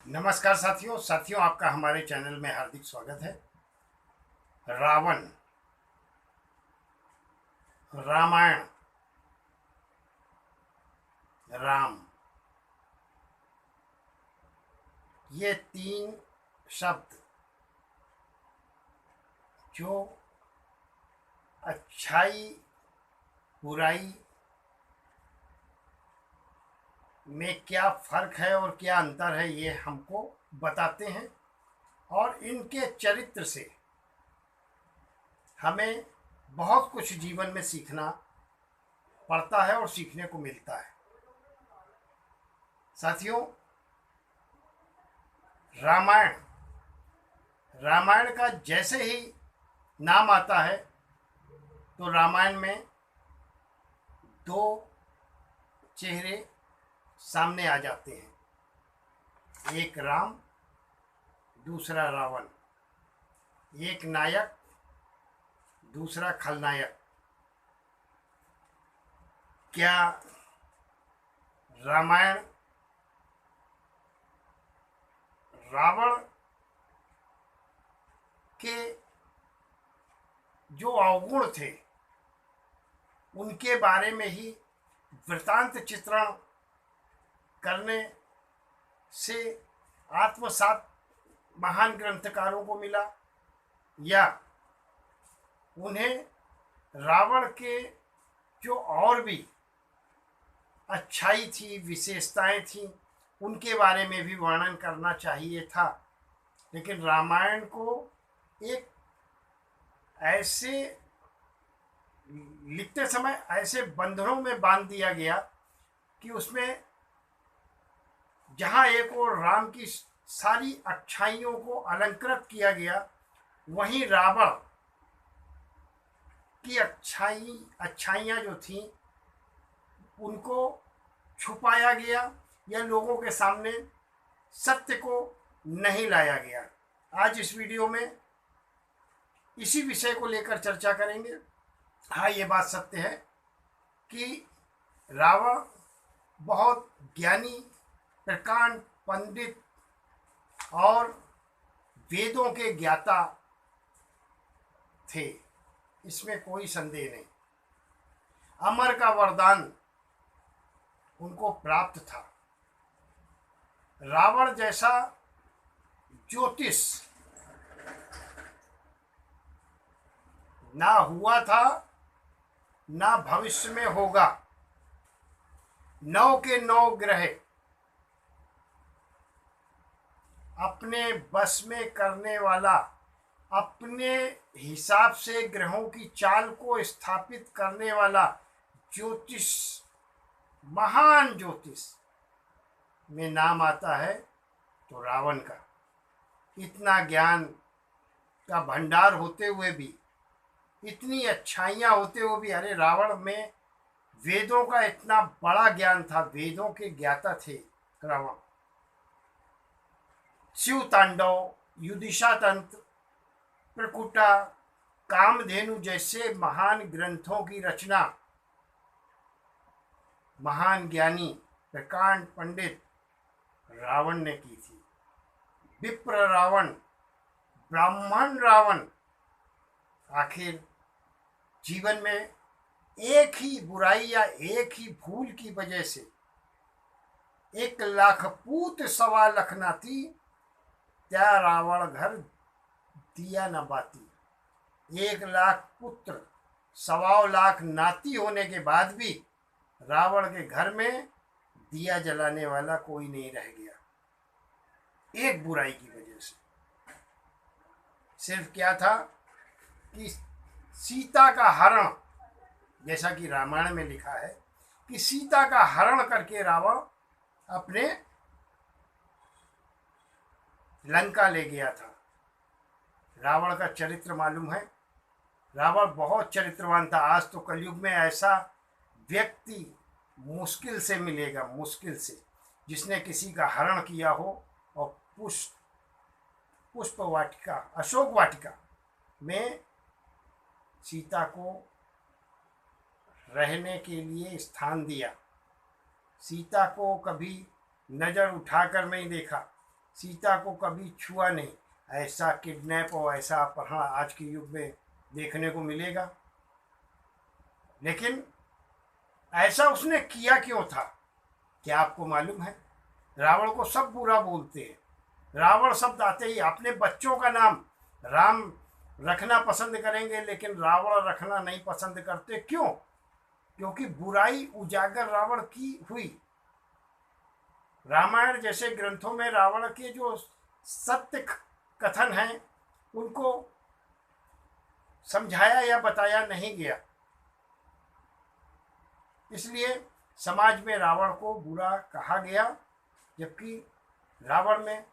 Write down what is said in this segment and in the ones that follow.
नमस्कार साथियों आपका हमारे चैनल में हार्दिक स्वागत है। रावण, रामायण, राम, ये तीन शब्द जो अच्छाई बुराई में क्या फ़र्क है और क्या अंतर है ये हमको बताते हैं, और इनके चरित्र से हमें बहुत कुछ जीवन में सीखना पड़ता है और सीखने को मिलता है। साथियों, रामायण रामायण का जैसे ही नाम आता है तो रामायण में दो चेहरे सामने आ जाते हैं, एक राम, दूसरा रावण, एक नायक, दूसरा खलनायक। क्या रामायण रावण के जो अवगुण थे उनके बारे में ही वृतांत चित्रण करने से आत्मसात महान ग्रंथकारों को मिला, या उन्हें रावण के जो और भी अच्छाई थी, विशेषताएं थी, उनके बारे में भी वर्णन करना चाहिए था। लेकिन रामायण को एक ऐसे लिखते समय ऐसे बंधनों में बांध दिया गया कि उसमें जहाँ एक और राम की सारी अच्छाइयों को अलंकृत किया गया, वहीं रावण की अच्छाइयाँ जो थीं उनको छुपाया गया या लोगों के सामने सत्य को नहीं लाया गया। आज इस वीडियो में इसी विषय को लेकर चर्चा करेंगे। हाँ, ये बात सत्य है कि रावण बहुत ज्ञानी, प्रकांड, पंडित और वेदों के ज्ञाता थे, इसमें कोई संदेह नहीं। अमर का वरदान उनको प्राप्त था। रावण जैसा ज्योतिष ना हुआ था, ना भविष्य में होगा। 9 के 9 ग्रह अपने बस में करने वाला, अपने हिसाब से ग्रहों की चाल को स्थापित करने वाला ज्योतिष, महान ज्योतिष में नाम आता है तो रावण का। इतना ज्ञान का भंडार होते हुए भी, इतनी अच्छाइयाँ होते हुए भी, अरे रावण में वेदों का इतना बड़ा ज्ञान था, वेदों के ज्ञाता थे रावण। शिव तांडव, युदिशा तंत्र, प्रकुटा, कामधेनु जैसे महान ग्रंथों की रचना महान ज्ञानी, प्रकांड, पंडित रावण ने की थी। विप्र रावण, ब्राह्मण रावण, आखिर जीवन में एक ही बुराई या एक ही भूल की वजह से 1 लाख पूत 1.25 लाख नाती, त्या रावण घर दिया न बाती। 1 लाख पुत्र 1.25 लाख नाती होने के बाद भी रावण के घर में दिया जलाने वाला कोई नहीं रह गया, एक बुराई की वजह से। सिर्फ क्या था कि सीता का हरण, जैसा कि रामायण में लिखा है कि सीता का हरण करके रावण अपने लंका ले गया था। रावण का चरित्र मालूम है, रावण बहुत चरित्रवान था। आज तो कलयुग में ऐसा व्यक्ति मुश्किल से मिलेगा, मुश्किल से, जिसने किसी का हरण किया हो और पुष्प वाटिका, अशोक वाटिका में सीता को रहने के लिए स्थान दिया। सीता को कभी नज़र उठाकर नहीं देखा, सीता को कभी छुआ नहीं। ऐसा किडनैप और ऐसा अपहरण आज के युग में देखने को मिलेगा। लेकिन ऐसा उसने किया क्यों था, क्या आपको मालूम है? रावण को सब बुरा बोलते हैं। रावण शब्द आते ही अपने बच्चों का नाम राम रखना पसंद करेंगे, लेकिन रावण रखना नहीं पसंद करते। क्यों? क्योंकि बुराई उजागर रावण की हुई। रामायण जैसे ग्रंथों में रावण के जो सत्य कथन हैं उनको समझाया या बताया नहीं गया, इसलिए समाज में रावण को बुरा कहा गया। जबकि रावण में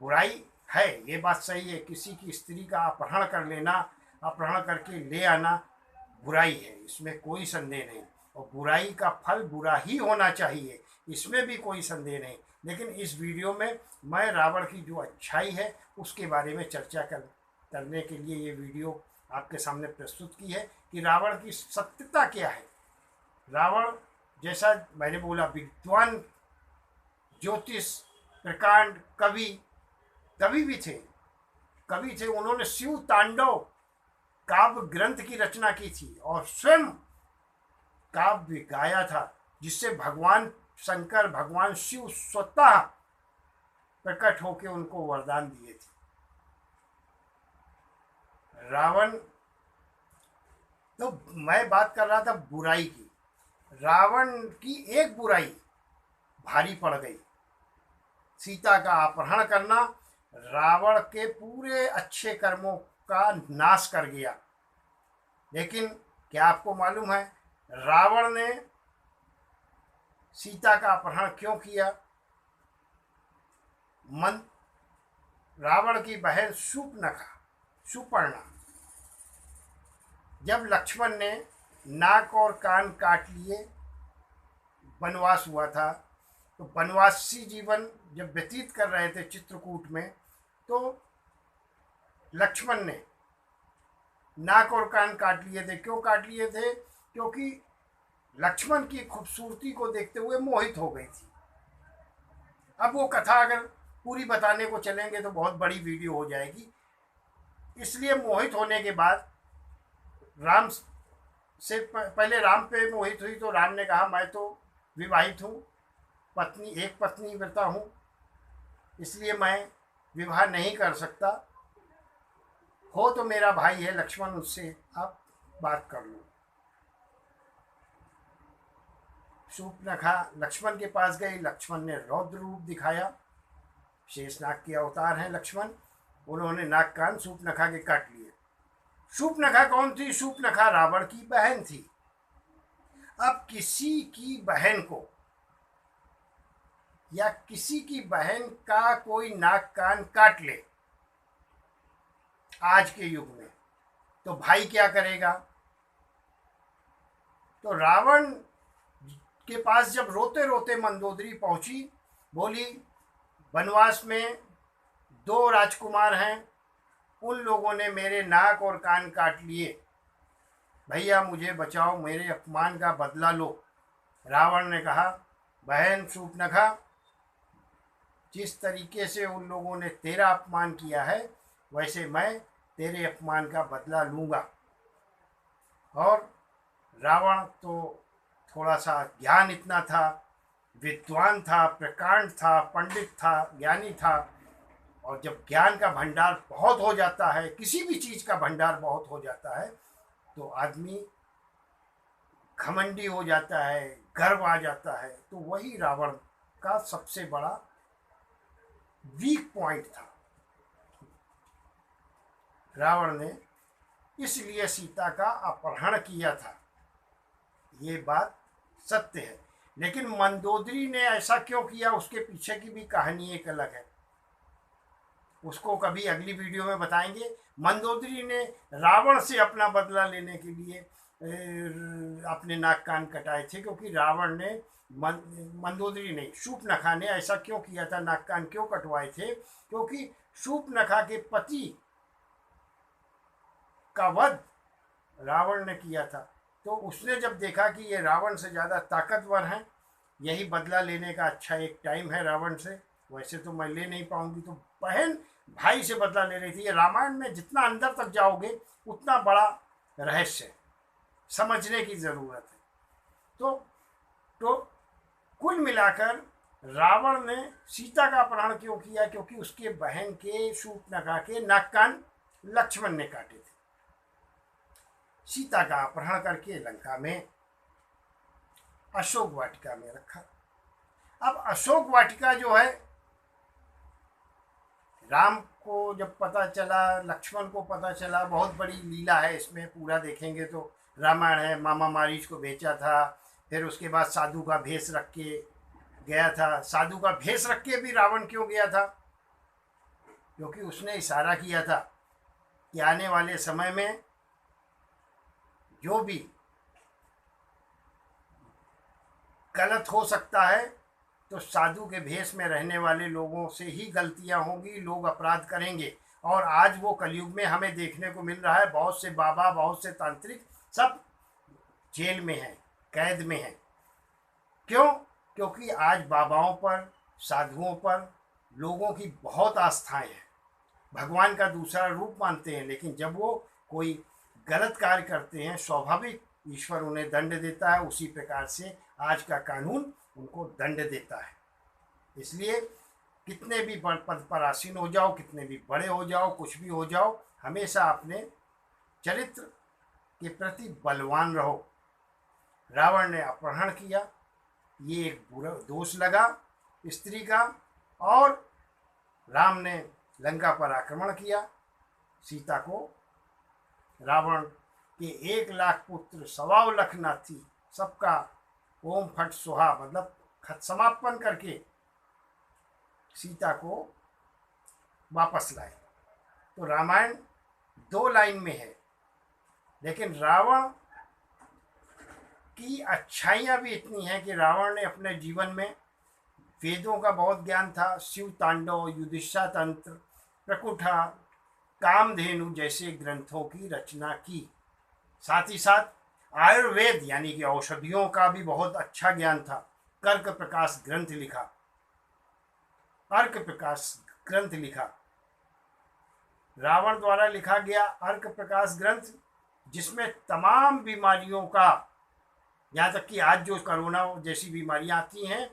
बुराई है, ये बात सही है। किसी की स्त्री का अपहरण कर लेना, अपहरण करके ले आना बुराई है, इसमें कोई संदेह नहीं। और बुराई का फल बुरा ही होना चाहिए, इसमें भी कोई संदेह नहीं। लेकिन इस वीडियो में मैं रावण की जो अच्छाई है उसके बारे में चर्चा करने के लिए ये वीडियो आपके सामने प्रस्तुत की है कि रावण की सत्यता क्या है। रावण जैसा मैंने बोला विद्वान, ज्योतिष, प्रकांड, कवि भी थे। कवि थे, उन्होंने शिव तांडव काव्य ग्रंथ की रचना की थी और स्वयं काव्य गाया था, जिससे भगवान शंकर, भगवान शिव स्वतः प्रकट होकर उनको वरदान दिए थे। रावण, तो मैं बात कर रहा था बुराई की। रावण की एक बुराई भारी पड़ गई, सीता का अपहरण करना रावण के पूरे अच्छे कर्मों का नाश कर गया। लेकिन क्या आपको मालूम है रावण ने सीता का अपहरण क्यों किया? रावण की बहन सुपर्णा, जब लक्ष्मण ने नाक और कान काट लिए, वनवास हुआ था, तो वनवासी जीवन जब व्यतीत कर रहे थे चित्रकूट में, तो लक्ष्मण ने नाक और कान काट लिए थे। क्यों काट लिए थे? क्योंकि लक्ष्मण की खूबसूरती को देखते हुए मोहित हो गई थी। अब वो कथा अगर पूरी बताने को चलेंगे तो बहुत बड़ी वीडियो हो जाएगी, इसलिए मोहित होने के बाद राम से पहले राम पे मोहित हुई, तो राम ने कहा मैं तो विवाहित हूँ, एक पत्नी व्रता हूँ, इसलिए मैं विवाह नहीं कर सकता। हो तो मेरा भाई है लक्ष्मण, उससे आप बात कर लो। शूर्पणखा लक्ष्मण के पास गई, लक्ष्मण ने रौद्र रूप दिखाया, शेषनाग के अवतार हैं लक्ष्मण। उन्होंने नाक कान शूर्पणखा के काट लिए। शूर्पणखा कौन थी? शूर्पणखा रावण की बहन थी। अब किसी की बहन को या किसी की बहन का कोई नाक कान काट ले आज के युग में, तो भाई क्या करेगा? तो रावण के पास जब रोते रोते मंदोदरी पहुंची, बोली वनवास में 2 राजकुमार हैं, उन लोगों ने मेरे नाक और कान काट लिए, भैया मुझे बचाओ, मेरे अपमान का बदला लो। रावण ने कहा बहन शूर्पणखा, जिस तरीके से उन लोगों ने तेरा अपमान किया है, वैसे मैं तेरे अपमान का बदला लूँगा। और रावण तो थोड़ा सा ज्ञान इतना था, विद्वान था, प्रकांड था, पंडित था, ज्ञानी था। और जब ज्ञान का भंडार बहुत हो जाता है, किसी भी चीज़ का भंडार बहुत हो जाता है, तो आदमी घमंडी हो जाता है, गर्व आ जाता है। तो वही रावण का सबसे बड़ा वीक पॉइंट था। रावण ने इसलिए सीता का अपहरण किया था, ये बात सत्य है। लेकिन मंदोदरी ने ऐसा क्यों किया, उसके पीछे की भी कहानी एक अलग है, उसको कभी अगली वीडियो में बताएंगे। मंदोदरी ने रावण से अपना बदला लेने के लिए अपने नाक कान कटाए थे, क्योंकि रावण ने मंदोदरी नहीं, शूर्पणखा ने ऐसा क्यों किया था, नाक कान क्यों कटवाए थे? क्योंकि शूर्पणखा के पति का वध रावण ने किया था। तो उसने जब देखा कि ये रावण से ज़्यादा ताकतवर हैं, यही बदला लेने का अच्छा एक टाइम है रावण से, वैसे तो मैं ले नहीं पाऊंगी। तो बहन भाई से बदला ले रही थी। ये रामायण में जितना अंदर तक जाओगे उतना बड़ा रहस्य है, समझने की ज़रूरत है। तो कुल मिलाकर रावण ने सीता का अपहरण क्यों किया? क्योंकि उसके बहन के शूर्पणखा के नाक कान लक्ष्मण ने काटे थे। सीता का अपहरण करके लंका में अशोक वाटिका में रखा। अब अशोक वाटिका जो है, राम को जब पता चला, लक्ष्मण को पता चला, बहुत बड़ी लीला है इसमें, पूरा देखेंगे तो रामायण है। मामा मारीच को बेचा था, फिर उसके बाद साधु का भेष रख के गया था। साधु का भेष रख के भी रावण क्यों गया था? क्योंकि उसने इशारा किया था कि आने वाले समय में जो भी गलत हो सकता है तो साधु के भेष में रहने वाले लोगों से ही गलतियां होंगी, लोग अपराध करेंगे। और आज वो कलयुग में हमें देखने को मिल रहा है, बहुत से बाबा, बहुत से तांत्रिक सब जेल में हैं, कैद में हैं। क्यों? क्योंकि आज बाबाओं पर, साधुओं पर लोगों की बहुत आस्थाएं हैं, भगवान का दूसरा रूप मानते हैं। लेकिन जब वो कोई गलत कार्य करते हैं, स्वाभाविक ईश्वर उन्हें दंड देता है। उसी प्रकार से आज का कानून उनको दंड देता है। इसलिए कितने भी पद पर आसीन हो जाओ, कितने भी बड़े हो जाओ, कुछ भी हो जाओ, हमेशा अपने चरित्र के प्रति बलवान रहो। रावण ने अपहरण किया, ये एक बुरा दोष लगा स्त्री का, और राम ने लंका पर आक्रमण किया। सीता को रावण के 1,00,000 पुत्र, 1,25,00,000 नाती, सबका ओम फट सुहा मतलब समापन करके सीता को वापस लाए। तो रामायण 2 लाइन में है, लेकिन रावण की अच्छाइयाँ भी इतनी हैं कि रावण ने अपने जीवन में वेदों का बहुत ज्ञान था, शिव तांडव, युधिष्ठा तंत्र, प्रकुठा, कामधेनु जैसे ग्रंथों की रचना की। साथ ही साथ आयुर्वेद यानी कि औषधियों का भी बहुत अच्छा ज्ञान था। कर्क प्रकाश ग्रंथ लिखा, अर्क प्रकाश ग्रंथ लिखा, रावण द्वारा लिखा गया अर्क प्रकाश ग्रंथ, जिसमें तमाम बीमारियों का, यहाँ तक कि आज जो कोरोना जैसी बीमारियां आती हैं,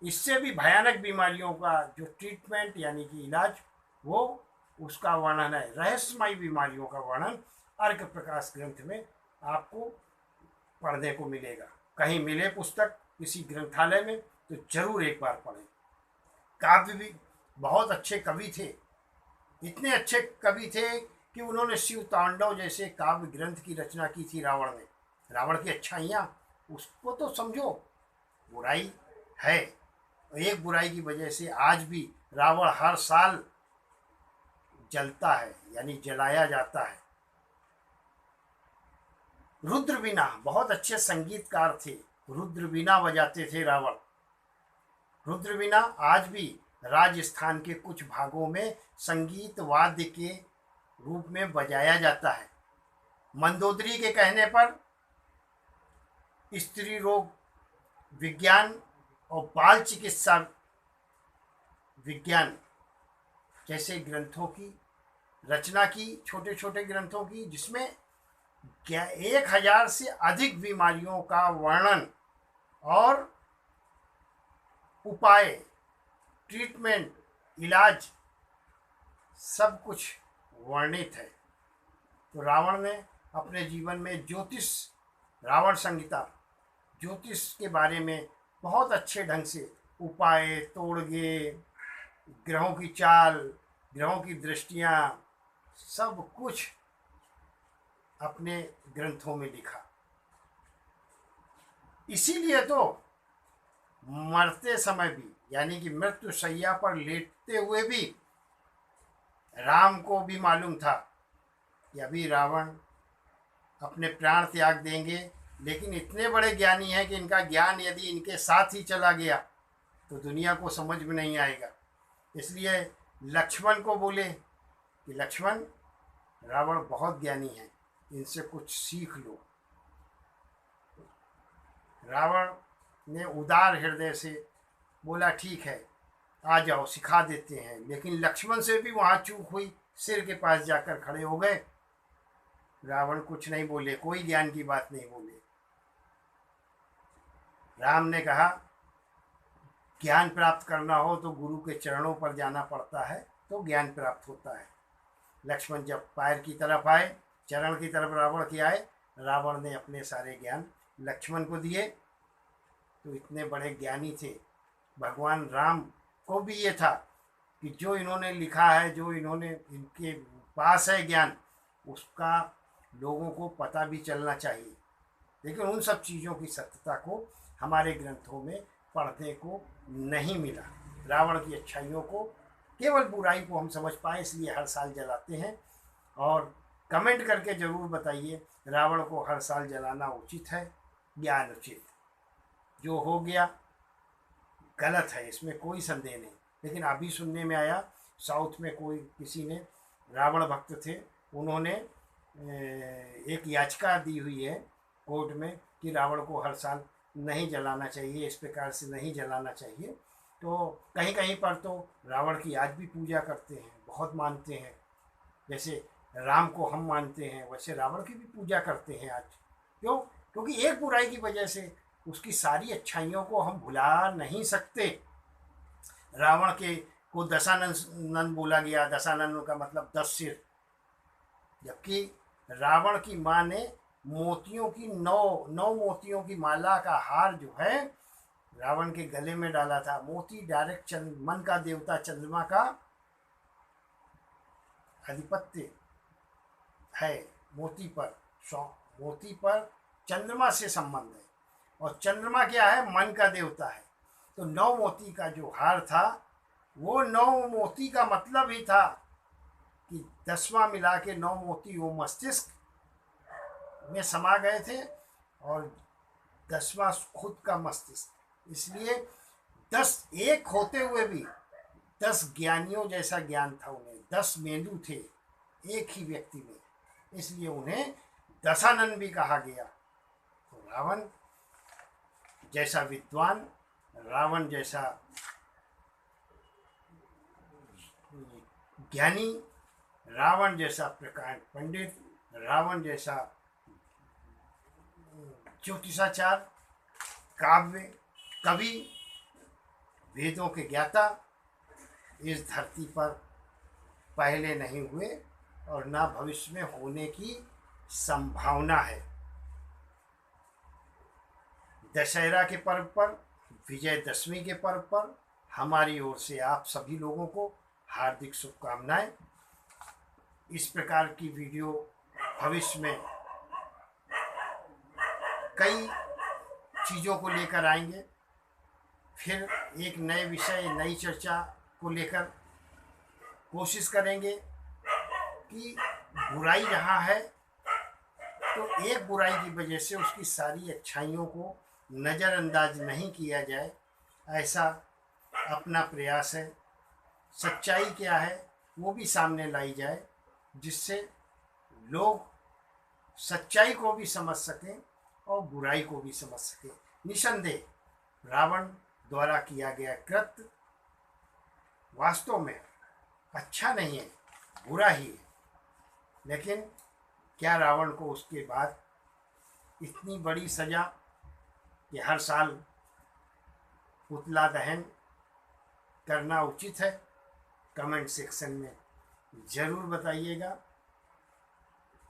इससे भी भयानक बीमारियों का जो ट्रीटमेंट यानी कि इलाज, वो उसका वर्णन है। रहस्यमयी बीमारियों का वर्णन अर्क प्रकाश ग्रंथ में आपको पढ़ने को मिलेगा। कहीं मिले पुस्तक किसी ग्रंथालय में तो जरूर एक बार पढ़ें। काव्य भी बहुत अच्छे कवि थे, इतने अच्छे कवि थे कि उन्होंने शिव तांडव जैसे काव्य ग्रंथ की रचना की थी रावण ने। रावण की अच्छाइयाँ उसको तो समझो, बुराई है, एक बुराई की वजह से आज भी रावण हर साल जलता है, यानी जलाया जाता है। रुद्रवीणा, बहुत अच्छे संगीतकार थे, रुद्रवीणा बजाते थे रावण। रुद्रवीणा आज भी राजस्थान के कुछ भागों में संगीत वाद्य के रूप में बजाया जाता है। मंदोदरी के कहने पर स्त्री रोग विज्ञान और बाल चिकित्सा विज्ञान जैसे ग्रंथों की रचना की, छोटे छोटे ग्रंथों की, जिसमें 1000 से अधिक बीमारियों का वर्णन और उपाय, ट्रीटमेंट, इलाज सब कुछ वर्णित है। तो रावण ने अपने जीवन में ज्योतिष, रावण संहिता, ज्योतिष के बारे में बहुत अच्छे ढंग से उपाय, तोड़गे, ग्रहों की चाल, ग्रहों की दृष्टियाँ, सब कुछ अपने ग्रंथों में लिखा। इसीलिए तो मरते समय भी, यानी कि मृत्यु शैया पर लेटते हुए भी राम को भी मालूम था कि अभी रावण अपने प्राण त्याग देंगे, लेकिन इतने बड़े ज्ञानी हैं कि इनका ज्ञान यदि इनके साथ ही चला गया तो दुनिया को समझ में नहीं आएगा। इसलिए लक्ष्मण को बोले कि लक्ष्मण, रावण बहुत ज्ञानी है, इनसे कुछ सीख लो। रावण ने उदार हृदय से बोला, ठीक है, आ जाओ सिखा देते हैं। लेकिन लक्ष्मण से भी वहाँ चूक हुई, सिर के पास जाकर खड़े हो गए। रावण कुछ नहीं बोले, कोई ज्ञान की बात नहीं बोले। राम ने कहा ज्ञान प्राप्त करना हो तो गुरु के चरणों पर जाना पड़ता है, तो ज्ञान प्राप्त होता है। लक्ष्मण जब पैर की तरफ आए, चरण की तरफ रावण के आए, रावण ने अपने सारे ज्ञान लक्ष्मण को दिए। तो इतने बड़े ज्ञानी थे। भगवान राम को भी ये था कि जो इन्होंने लिखा है, जो इन्होंने इनके पास है ज्ञान, उसका लोगों को पता भी चलना चाहिए। लेकिन उन सब चीज़ों की सत्यता को हमारे ग्रंथों में पढ़ने को नहीं मिला। रावण की अच्छाइयों को, केवल बुराई को हम समझ पाए, इसलिए हर साल जलाते हैं। और कमेंट करके ज़रूर बताइए, रावण को हर साल जलाना उचित है या अनुचित? जो हो गया गलत है, इसमें कोई संदेह नहीं। लेकिन अभी सुनने में आया साउथ में कोई किसी ने, रावण भक्त थे, उन्होंने एक याचिका दी हुई है कोर्ट में कि रावण को हर साल नहीं जलाना चाहिए, इस प्रकार से नहीं जलाना चाहिए। तो कहीं कहीं पर तो रावण की आज भी पूजा करते हैं, बहुत मानते हैं। जैसे राम को हम मानते हैं, वैसे रावण की भी पूजा करते हैं आज। क्यों? क्योंकि एक बुराई की वजह से उसकी सारी अच्छाइयों को हम भुला नहीं सकते। रावण के को दशानन बोला गया, दशानन का मतलब 10 सिर, जबकि रावण की माँ ने मोतियों की 9 मोतियों की माला का हार जो है रावण के गले में डाला था। मोती डायरेक्ट मन का देवता चंद्रमा का आधिपत्य है। मोती पर चंद्रमा से संबंध है, और चंद्रमा क्या है? मन का देवता है। तो 9 मोती का जो हार था, वो 9 मोती का मतलब ही था कि 10वां मिला के 9 मोती वो मस्तिष्क में समा गए थे, और 10वां खुद का मस्तिष्क। इसलिए 10 एक होते हुए भी 10 ज्ञानियों जैसा ज्ञान था उन्हें। 10 मेंदू थे एक ही व्यक्ति में, इसलिए उन्हें दशानन भी कहा गया। तो रावण जैसा विद्वान, रावण जैसा ज्ञानी, रावण जैसा प्रकांड पंडित, रावण जैसा ज्योतिषाचार, काव्य कवि, वेदों के ज्ञाता इस धरती पर पहले नहीं हुए, और ना भविष्य में होने की संभावना है। दशहरा के पर्व पर, विजयदशमी के पर्व पर हमारी ओर से आप सभी लोगों को हार्दिक शुभकामनाएं। इस प्रकार की वीडियो भविष्य में कई चीज़ों को लेकर आएंगे। फिर एक नए विषय, नई चर्चा को लेकर कोशिश करेंगे कि बुराई जहाँ है तो एक बुराई की वजह से उसकी सारी अच्छाइयों को नज़रअंदाज नहीं किया जाए, ऐसा अपना प्रयास है। सच्चाई क्या है वो भी सामने लाई जाए, जिससे लोग सच्चाई को भी समझ सकें और बुराई को भी समझ सकें। निसंदेह रावण द्वारा किया गया कृत्य वास्तव में अच्छा नहीं है, बुरा ही है। लेकिन क्या रावण को उसके बाद इतनी बड़ी सज़ा कि हर साल पुतला दहन करना उचित है? कमेंट सेक्शन में ज़रूर बताइएगा।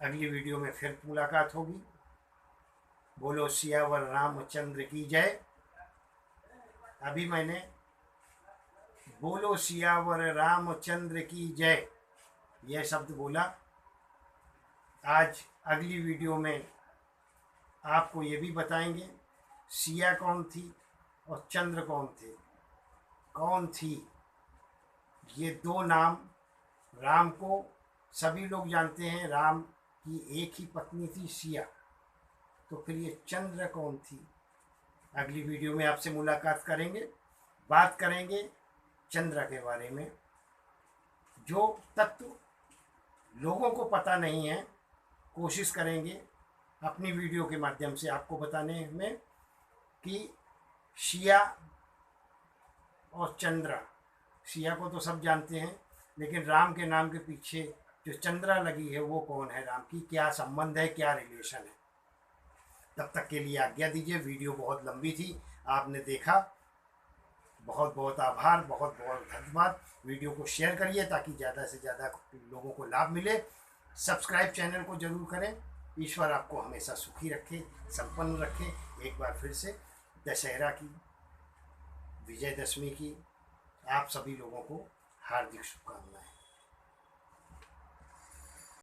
अगली वीडियो में फिर मुलाकात होगी। बोलो सियावर रामचंद्र की जय। अभी मैंने बोलो सियावर रामचंद्र की जय यह शब्द बोला। आज अगली वीडियो में आपको ये भी बताएंगे सिया कौन थी और चंद्र कौन थी। ये 2 नाम, राम को सभी लोग जानते हैं, राम की एक ही पत्नी थी सिया, तो फिर ये चंद्र कौन थी? अगली वीडियो में आपसे मुलाकात करेंगे, बात करेंगे चंद्र के बारे में। जो तत्व लोगों को पता नहीं है, कोशिश करेंगे अपनी वीडियो के माध्यम से आपको बताने में कि सिया और चंद्र सिया को तो सब जानते हैं, लेकिन राम के नाम के पीछे जो चंद्रा लगी है वो कौन है, राम की क्या संबंध है, क्या रिलेशन है। तब तक के लिए आज्ञा दीजिए। वीडियो बहुत लंबी थी, आपने देखा, बहुत बहुत आभार, बहुत बहुत धन्यवाद। वीडियो को शेयर करिए ताकि ज़्यादा से ज़्यादा लोगों को लाभ मिले। सब्सक्राइब चैनल को जरूर करें। ईश्वर आपको हमेशा सुखी रखे, संपन्न रखे। एक बार फिर से दशहरा की, विजयदशमी की आप सभी लोगों को हार्दिक शुभकामनाएं।